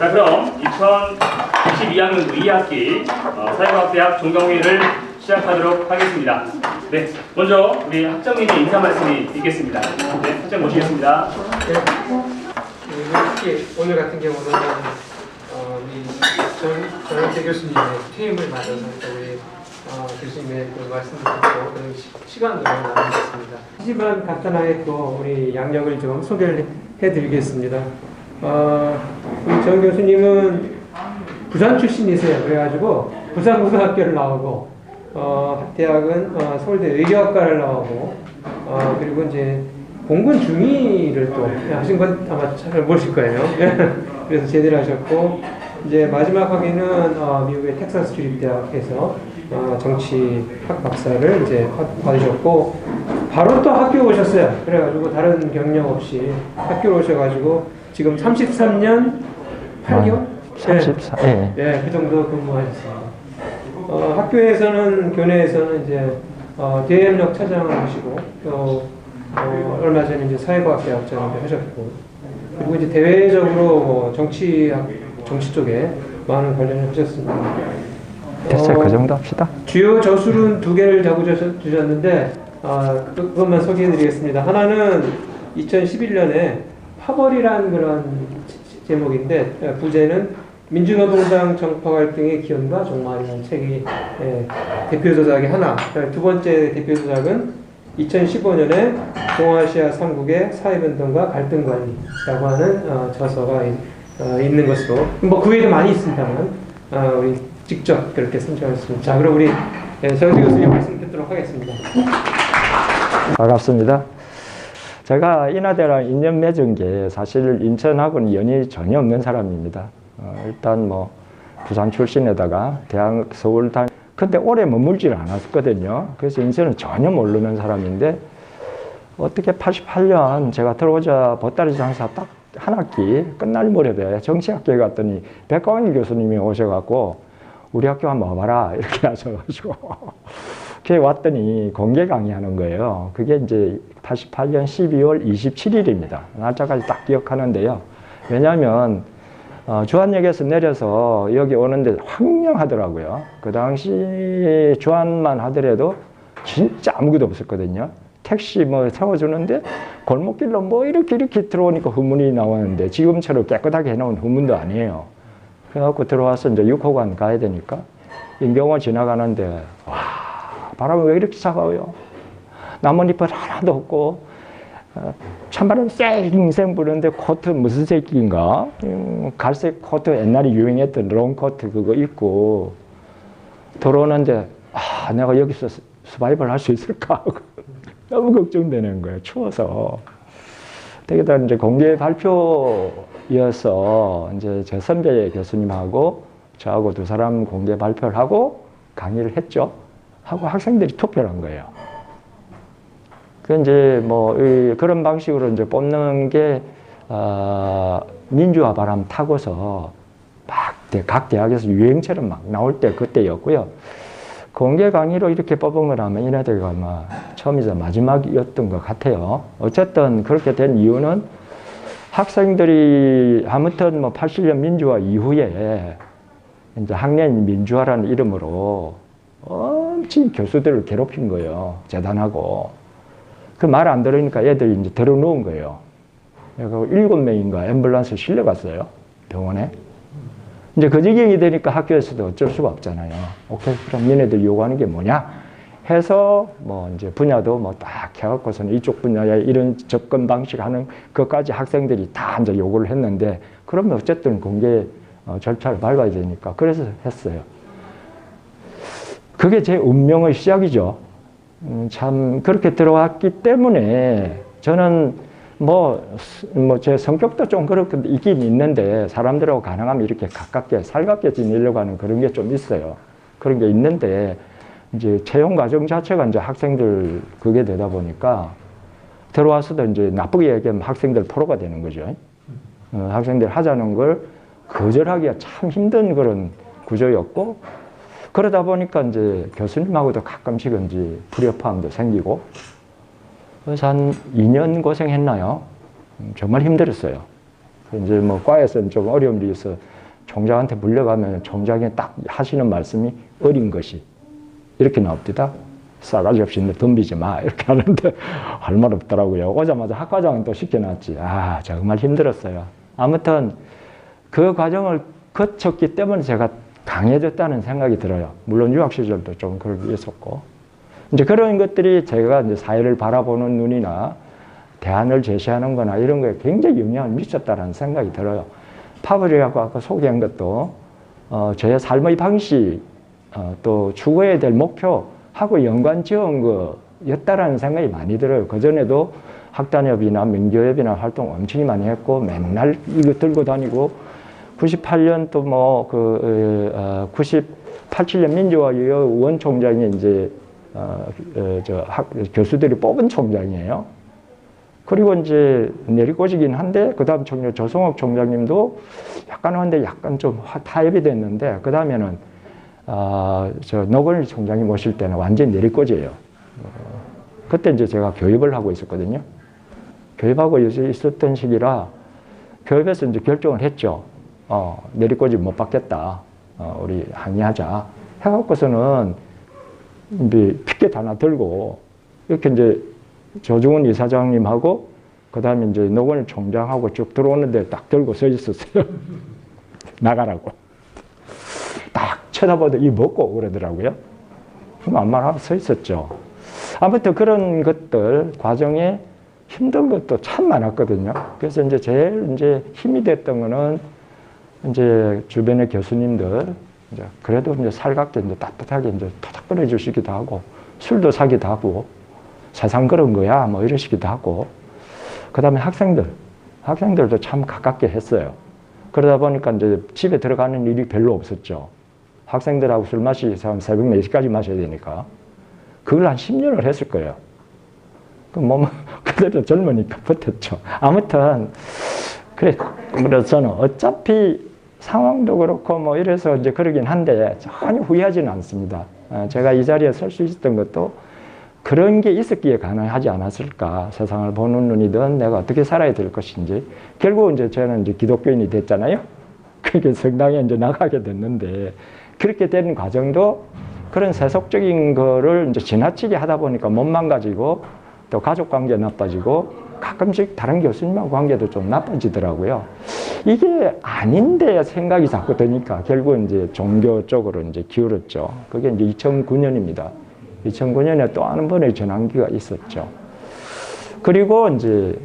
자, 그럼 2022학년 2학기 사회과학대학 종강회의를 시작하도록 하겠습니다. 네, 먼저 우리 학장님의 인사 말씀이 있겠습니다. 네, 학장 모시겠습니다. 네, 오늘 같은 경우는 우리 전학대 교수님의 퇴임을 맞아서 우리 교수님의 그 말씀도 듣고 그런 시간도 나누겠습니다. 하지만 간단하게 또 우리 양력을 좀 소개를 해드리겠습니다. 우리 전 교수님은 부산 출신이세요. 그래가지고 부산고등학교를 나오고 대학은 서울대 의교학과를 나오고 그리고 이제 공군 중위를 또 하신 건 아마 잘 모르실 거예요. 그래서 제대를 하셨고 이제 마지막 학위는 미국의 텍사스 주립대학에서 정치학 박사를 이제 받으셨고 바로 또 학교 오셨어요. 그래가지고 다른 경력 없이 학교 오셔가지고 지금 33년 8개월? 34, 예. 네, 그 정도 근무하셨습니다. 학교에서는 교내에서는 이제 대협력 차장을 하시고 또 얼마 전에 이제 사회과학대학장도 하셨고 그리고 이제 대외적으로 정치 쪽에 많은 관련을 하셨습니다. 됐어요. 그 정도 합시다. 주요 저술은 2개를 적어주셨는데 그것만 소개해드리겠습니다. 하나는 2011년에 파벌이라는 그런 제목인데 부제는 민주노동당 정파 갈등의 기원과 종말이라는 책이 대표조작의 하나. 두 번째 대표조작은 2015년에 동아시아 3국의 사회변동과 갈등관리라고 하는 저서가 있는 것으로 그 외에도 많이 있습니다만 우리 직접 그렇게 선정했습니다. 자, 그럼 우리 정지 교수님 말씀 듣도록 하겠습니다. 반갑습니다. 제가 인하대랑 인연 맺은 게 사실 인천하고는 연이 전혀 없는 사람입니다. 일단 뭐 부산 출신에다가 대학 서울 근데 오래 머물지를 않았거든요. 그래서 인천은 전혀 모르는 사람인데 어떻게 88년 제가 들어오자 보따리 장사 딱 한 학기 끝날 무렵에 정치학교에 갔더니 백광일 교수님이 오셔갖고 우리 학교 한번 와봐라 이렇게 하셔가지고 그게 왔더니 공개 강의하는 거예요. 그게 이제 88년 12월 27일입니다. 날짜까지 딱 기억하는데요. 왜냐하면 주안역에서 내려서 여기 오는데 황량하더라고요. 그 당시 주안만 하더라도 진짜 아무것도 없었거든요. 택시 뭐 세워주는데 골목길로 뭐 이렇게 들어오니까 후문이 나왔는데 지금처럼 깨끗하게 해놓은 후문도 아니에요. 그래갖고 들어와서 이제 6호관 가야 되니까 인경호 지나가는데 와 바람이 왜 이렇게 차가워요. 나뭇잎은 하나도 없고 찬바람 쌩쌩 부는데 코트 무슨 색인가 갈색 코트 옛날에 유행했던 롱 코트 그거 입고 들어오는데 내가 여기서 서바이벌 할 수 있을까 하고 너무 걱정되는 거예요. 추워서. 되게다 이제 공개 발표여서 이제 제 선배 교수님하고 저하고 두 사람 공개 발표를 하고 강의를 했죠. 하고 학생들이 투표를 한 거예요. 그 이제 뭐 그런 방식으로 이제 뽑는 게 민주화 바람 타고서 막 각 대학에서 유행처럼 막 나올 때 그때였고요. 공개 강의로 이렇게 뽑은 거라면 이네들가 아마 처음이자 마지막이었던 것 같아요. 어쨌든 그렇게 된 이유는 학생들이 아무튼 뭐 80년 민주화 이후에 이제 학년 민주화라는 이름으로 엄청 교수들을 괴롭힌 거예요. 재단하고. 그 말 안 들으니까 애들이 이제 들어놓은 거예요. 그래서 7명인가 앰뷸런스 실려갔어요. 병원에. 이제 그 지경이 되니까 학교에서도 어쩔 수가 없잖아요. 오케이, 그럼 얘네들 요구하는 게 뭐냐? 해서 뭐 이제 분야도 뭐 딱 해갖고서는 이쪽 분야에 이런 접근 방식 하는 것까지 학생들이 다 이제 요구를 했는데 그러면 어쨌든 공개 절차를 밟아야 되니까 그래서 했어요. 그게 제 운명의 시작이죠. 참 그렇게 들어왔기 때문에 저는 제 성격도 좀 그렇게 있긴 있는데 사람들하고 가능하면 이렇게 가깝게 살갑게 지내려고 하는 그런 게 좀 있어요. 그런 게 있는데 이제 채용 과정 자체가 이제 학생들 그게 되다 보니까 들어와서도 이제 나쁘게 얘기하면 학생들 포로가 되는 거죠. 학생들 하자는 걸 거절하기가 참 힘든 그런 구조였고 그러다 보니까 이제 교수님하고도 가끔씩은 이제 불협화음도 생기고 그래서 한 2년 고생했나요? 정말 힘들었어요. 이제 뭐 과에서는 좀 어려움이 있어 총장한테 물려가면 총장이 딱 하시는 말씀이 어린 것이 이렇게 나옵니다. 싸가지 없이 너 덤비지 마 이렇게 하는데 할 말 없더라고요. 오자마자 학과장은 또 시켜놨지. 아 정말 힘들었어요. 아무튼 그 과정을 거쳤기 때문에 제가 강해졌다는 생각이 들어요. 물론 유학 시절도 좀 그런 게 있었고 이제 그런 것들이 제가 이제 사회를 바라보는 눈이나 대안을 제시하는 거나 이런 거에 굉장히 영향을 미쳤다는 생각이 들어요. 파벌이라고 아까 소개한 것도 저의 삶의 방식 또 추구해야 될 목표하고 연관 지은 거였다라는 생각이 많이 들어요. 그전에도 학단협이나 민교협이나 활동 엄청 많이 했고 맨날 이거 들고 다니고 98년 또 뭐 97년 민주화의원 총장이 이제 교수들이 뽑은 총장이에요. 그리고 이제 내리꽂이긴 한데 그 다음 총장 조성옥 총장님도 약간 한데 약간 좀 타협이 됐는데 그 다음에는 저 노건일 총장이 모실 때는 완전 내리꽂이에요. 그때 이제 제가 교육을 하고 있었거든요. 교육하고 있었던 시기라 교육에서 이제 결정을 했죠. 내리꽂이 못 받겠다. 우리 항의하자. 해갖고서는 이제 피켓 하나 들고 이렇게 이제 조중훈 이사장님하고 그 다음에 이제 노건일 총장하고 쭉 들어오는데 딱 들고 서 있었어요. 나가라고. 딱 쳐다보다 이 먹고 그러더라고요. 그럼 아무 말 하고 서 있었죠. 아무튼 그런 것들 과정에 힘든 것도 참 많았거든요. 그래서 이제 제일 이제 힘이 됐던 거는 이제 주변의 교수님들 이제 그래도 이제 살갑게 이제 따뜻하게 이제 토닥거려 주시기도 하고 술도 사기도 하고 세상 그런 거야 뭐 이러시기도 하고 그 다음에 학생들도 참 가깝게 했어요. 그러다 보니까 이제 집에 들어가는 일이 별로 없었죠. 학생들하고 술 마시면 새벽 4시까지 마셔야 되니까 그걸 한 10년을 했을 거예요. 뭐 그대로 젊으니까 버텼죠. 아무튼 그래 그래서 저는 어차피 상황도 그렇고 뭐 이래서 이제 그러긴 한데 전혀 후회하지는 않습니다. 제가 이 자리에 설 수 있었던 것도 그런 게 있었기에 가능하지 않았을까. 세상을 보는 눈이든 내가 어떻게 살아야 될 것인지. 결국 이제 저는 이제 기독교인이 됐잖아요. 그렇게 성당에 이제 나가게 됐는데 그렇게 된 과정도 그런 세속적인 거를 이제 지나치게 하다 보니까 몸만 가지고 또 가족 관계 나빠지고 가끔씩 다른 교수님하고 관계도 좀 나빠지더라고요. 이게 아닌데 생각이 자꾸 드니까 결국 이제 종교 쪽으로 이제 기울었죠. 그게 이제 2009년입니다. 2009년에 또 한 번의 전환기가 있었죠. 그리고 이제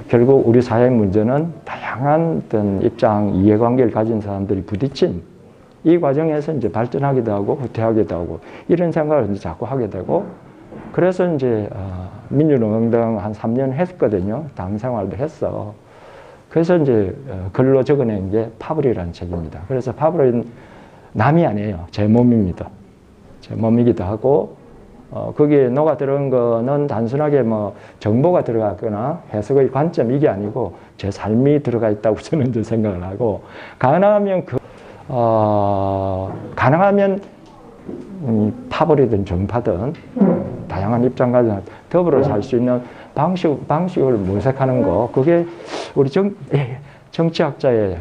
결국 우리 사회 문제는 다양한 어떤 입장, 이해관계를 가진 사람들이 부딪힌 이 과정에서 이제 발전하기도 하고 후퇴하기도 하고 이런 생각을 이제 자꾸 하게 되고 그래서 이제 민주노동당 한 3년 했거든요. 당 생활도 했어. 그래서 이제 글로 적어낸 게 파벌이라는 책입니다. 그래서 파벌은 남이 아니에요. 제 몸입니다. 제 몸이기도 하고 거기에 녹아 들어간 거는 단순하게 뭐 정보가 들어갔거나 해석의 관점 이게 아니고 제 삶이 들어가 있다고 저는 이제 생각을 하고 가능하면 가능하면 파벌이든 정파든 다양한 입장과 더불어 살 수 있는 방식을 모색하는 거 그게 우리 정치학자의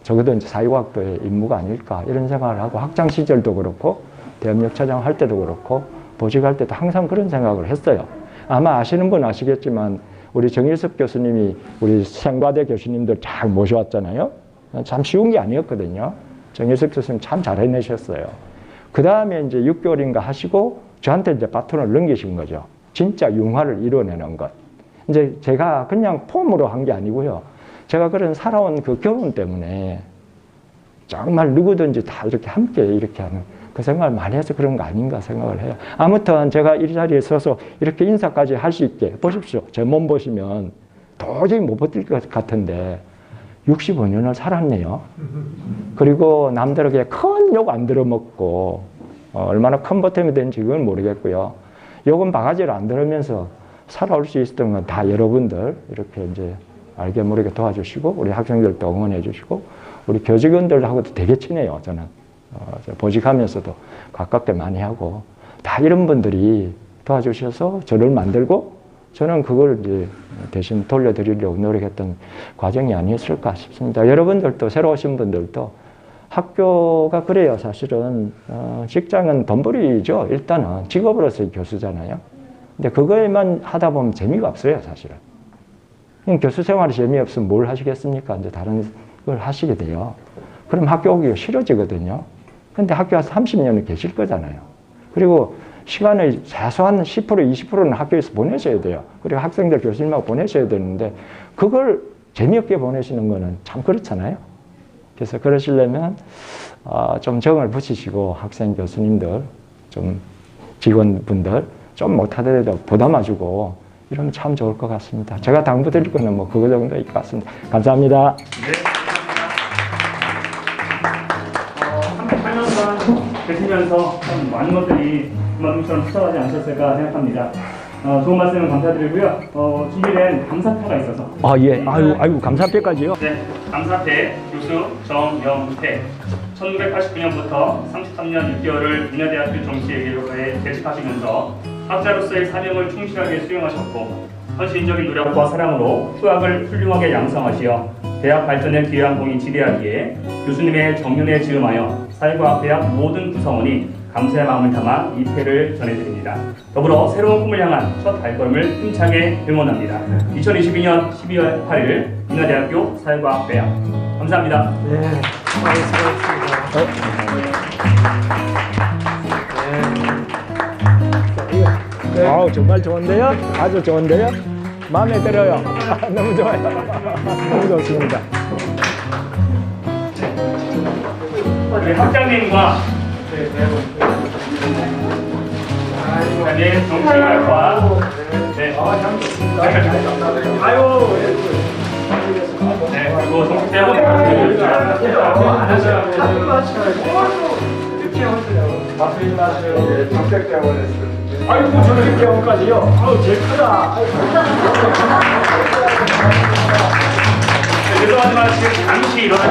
적어도 이제 사회과학도의 임무가 아닐까 이런 생각을 하고 학창 시절도 그렇고 대협력차장 할 때도 그렇고 보직할 때도 항상 그런 생각을 했어요. 아마 아시는 분 아시겠지만 우리 정일섭 교수님이 우리 생과대 교수님들 잘 모셔왔잖아요. 참 쉬운 게 아니었거든요. 정일섭 교수님 참 잘 해내셨어요. 그 다음에 이제 6개월인가 하시고 저한테 이제 바톤을 넘기신 거죠. 진짜 융화를 이뤄내는 것. 이제 제가 그냥 폼으로 한 게 아니고요. 제가 그런 살아온 그 경험 때문에 정말 누구든지 다 이렇게 함께 이렇게 하는 그 생각을 많이 해서 그런 거 아닌가 생각을 해요. 아무튼 제가 이 자리에 서서 이렇게 인사까지 할 수 있게 보십시오. 제 몸 보시면 도저히 못 버틸 것 같은데 65년을 살았네요. 그리고 남들에게 큰 욕 안 들어먹고 얼마나 큰 보탬이 된지 그건 모르겠고요. 욕은 바가지를 안 들으면서 살아올 수 있었던 건 다 여러분들 이렇게 이제 알게 모르게 도와주시고 우리 학생들도 응원해 주시고 우리 교직원들하고도 되게 친해요. 저는 보직하면서도 가깝게 많이 하고 다 이런 분들이 도와주셔서 저를 만들고 저는 그걸 이제 대신 돌려드리려고 노력했던 과정이 아니었을까 싶습니다. 여러분들도 새로 오신 분들도 학교가 그래요. 사실은 직장은 돈벌이죠. 일단은 직업으로서의 교수잖아요. 근데 그거에만 하다 보면 재미가 없어요. 사실은. 교수 생활이 재미없으면 뭘 하시겠습니까? 이제 다른 걸 하시게 돼요. 그럼 학교 오기가 싫어지거든요. 근데 학교 와서 30년을 계실 거잖아요. 그리고 시간의 최소한 10%, 20%는 학교에서 보내셔야 돼요. 그리고 학생들 교수님하고 보내셔야 되는데 그걸 재미없게 보내시는 거는 참 그렇잖아요. 그래서 그러시려면 좀 정을 붙이시고 학생 교수님들, 좀 직원분들 좀 못하더라도 보담아주고 이러면 참 좋을 것 같습니다. 제가 당부드릴 거는 뭐 그거 정도일 것 같습니다. 감사합니다. 네, 감사합니다. 38년간 계시면서 참 많은 것들이 그만큼처럼 스쳐가지 않으셨을까 생각합니다. 좋은 말씀을 감사드리고요. 준비된 감사패가 있어서. 예. 아유, 감사패까지요? 네, 감사패 교수 정영태. 1989년부터 33년 6개월을 인하대학교 정치예교과에 재직하시면서 학자로서의 사명을 충실하게 수행하셨고 헌신적인 노력과 사랑으로 수학을 훌륭하게 양성하시어 대학 발전에 기여한 공이 지대하기에 교수님의 정년에 즈음하여 사회과학대학 모든 구성원이 감사의 마음을 담아 이 패를 전해드립니다. 더불어 새로운 꿈을 향한 첫 발걸음을 힘차게 응원합니다. 2022년 12월 8일 인하대학교 사회과학대학. 감사합니다. 네, 수고하셨습니다. 정말 좋은데요? 아주 좋은데요? 마음에 들어요. 너무 좋아요. 너무 좋습니다. 네, 학장님과 네, 정치학과 네, 그리고 정치대학원 아이고, 저렇게 병원까지요? 제일 크다. 죄송하지만 지금 잠시 일어나.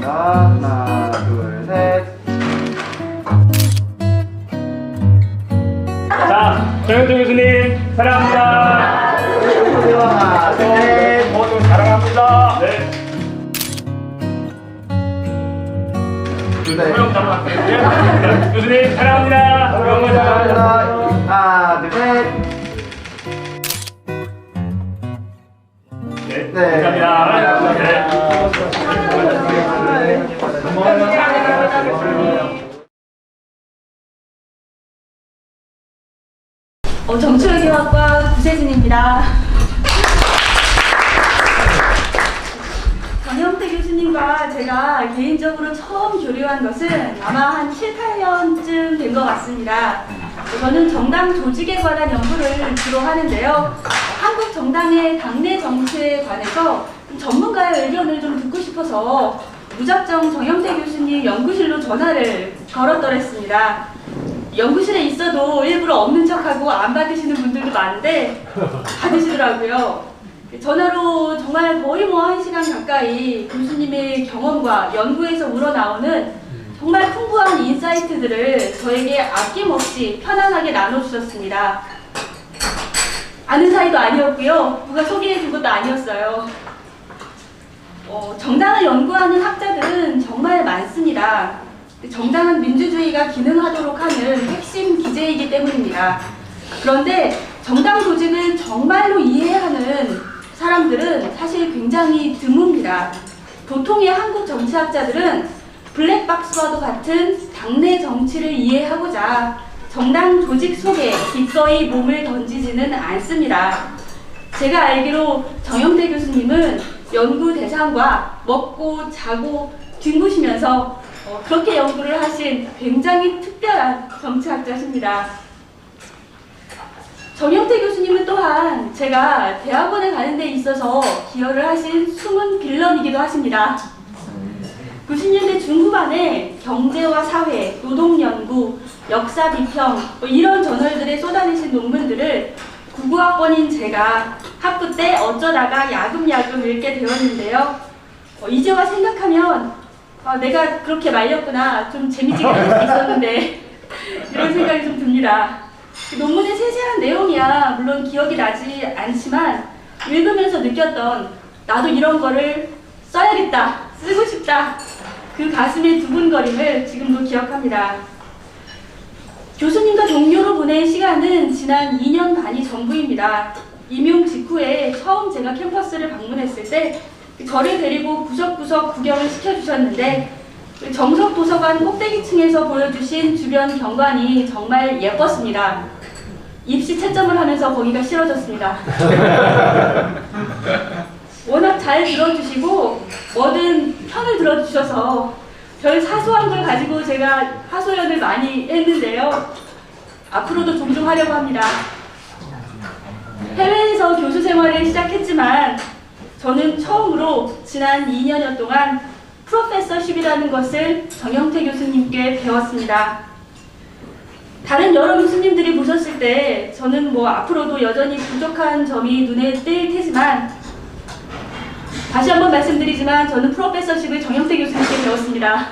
하나, 둘, 셋. 자, 정영태 교수님 사랑합니다. 하나, 셋. 모두 사랑합니다. 네. 교수님 사랑합니다. 하나, 둘, 셋. 네, 감사합니다. 정치외교학과 구세진입니다. 정영태 교수님과 제가 개인적으로 처음 교류한 것은 아마 한 7, 8년쯤 된 것 같습니다. 저는 정당 조직에 관한 연구를 주로 하는데요. 한국 정당의 당내 정치에 관해서 전문가의 의견을 좀 듣고 싶어서 무작정 정영태 교수님 연구실로 전화를 걸었더랬습니다. 연구실에 있어도 일부러 없는 척하고 안 받으시는 분들도 많은데 받으시더라고요. 전화로 정말 거의 뭐 1시간 가까이 교수님의 경험과 연구에서 우러나오는 정말 풍부한 인사이트들을 저에게 아낌없이 편안하게 나눠주셨습니다. 아는 사이도 아니었고요. 누가 소개해준 것도 아니었어요. 정당을 연구하는 학자들은 정말 많습니다. 정당은 민주주의가 기능하도록 하는 핵심 기제이기 때문입니다. 그런데 정당 조직을 정말로 이해하는 사람들은 사실 굉장히 드뭅니다. 보통의 한국 정치학자들은 블랙박스와도 같은 당내 정치를 이해하고자 정당 조직 속에 기꺼이 몸을 던지지는 않습니다. 제가 알기로 정영태 교수님은 연구 대상과 먹고 자고 뒹구시면서 그렇게 연구를 하신 굉장히 특별한 정치학자십니다. 정영태 교수님은 또한 제가 대학원에 가는 데 있어서 기여를 하신 숨은 빌런이기도 하십니다. 90년대 중후반에 경제와 사회, 노동연구, 역사비평 이런 저널들에 쏟아내신 논문들을 99학번인 제가 학부 때 어쩌다가 야금야금 읽게 되었는데요. 이제와 생각하면 내가 그렇게 말렸구나, 좀 재미지게 할 수 있었는데 이런 생각이 좀 듭니다. 논문의 세세한 내용이야 물론 기억이 나지 않지만 읽으면서 느꼈던 나도 이런 거를 써야겠다, 쓰고 싶다 그 가슴의 두근거림을 지금도 기억합니다. 교수님과 동료로 보낸 시간은 지난 2년 반이 전부입니다. 임용 직후에 처음 제가 캠퍼스를 방문했을 때 저를 데리고 구석구석 구경을 시켜주셨는데 정석도서관 꼭대기층에서 보여주신 주변 경관이 정말 예뻤습니다. 입시 채점을 하면서 거기가 싫어졌습니다. 워낙 잘 들어주시고 뭐든 편을 들어주셔서 별 사소한 걸 가지고 제가 하소연을 많이 했는데요. 앞으로도 종종 하려고 합니다. 해외에서 교수 생활을 시작했지만 저는 처음으로 지난 2년여 동안 프로페서십이라는 것을 정영태 교수님께 배웠습니다. 다른 여러 교수님들이 보셨을 때 저는 뭐 앞으로도 여전히 부족한 점이 눈에 띄일 테지만 다시 한번 말씀드리지만 저는 프로페서십을 정영태 교수님께 배웠습니다.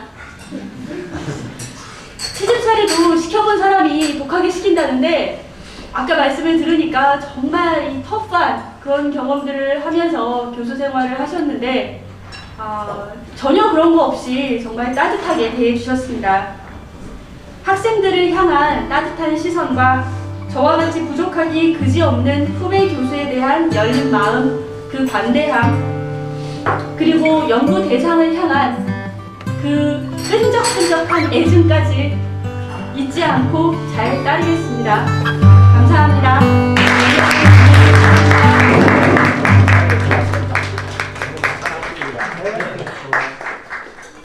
시집살이도 시켜본 사람이 독하게 시킨다는데 아까 말씀을 들으니까 정말 이 터프한 그런 경험들을 하면서 교수 생활을 하셨는데 전혀 그런 거 없이 정말 따뜻하게 대해주셨습니다. 학생들을 향한 따뜻한 시선과 저와 같이 부족하기 그지없는 후배 교수에 대한 열린 마음, 그 관대함, 그리고 연구 대상을 향한 그 끈적끈적한 애증까지 잊지 않고 잘 따르겠습니다.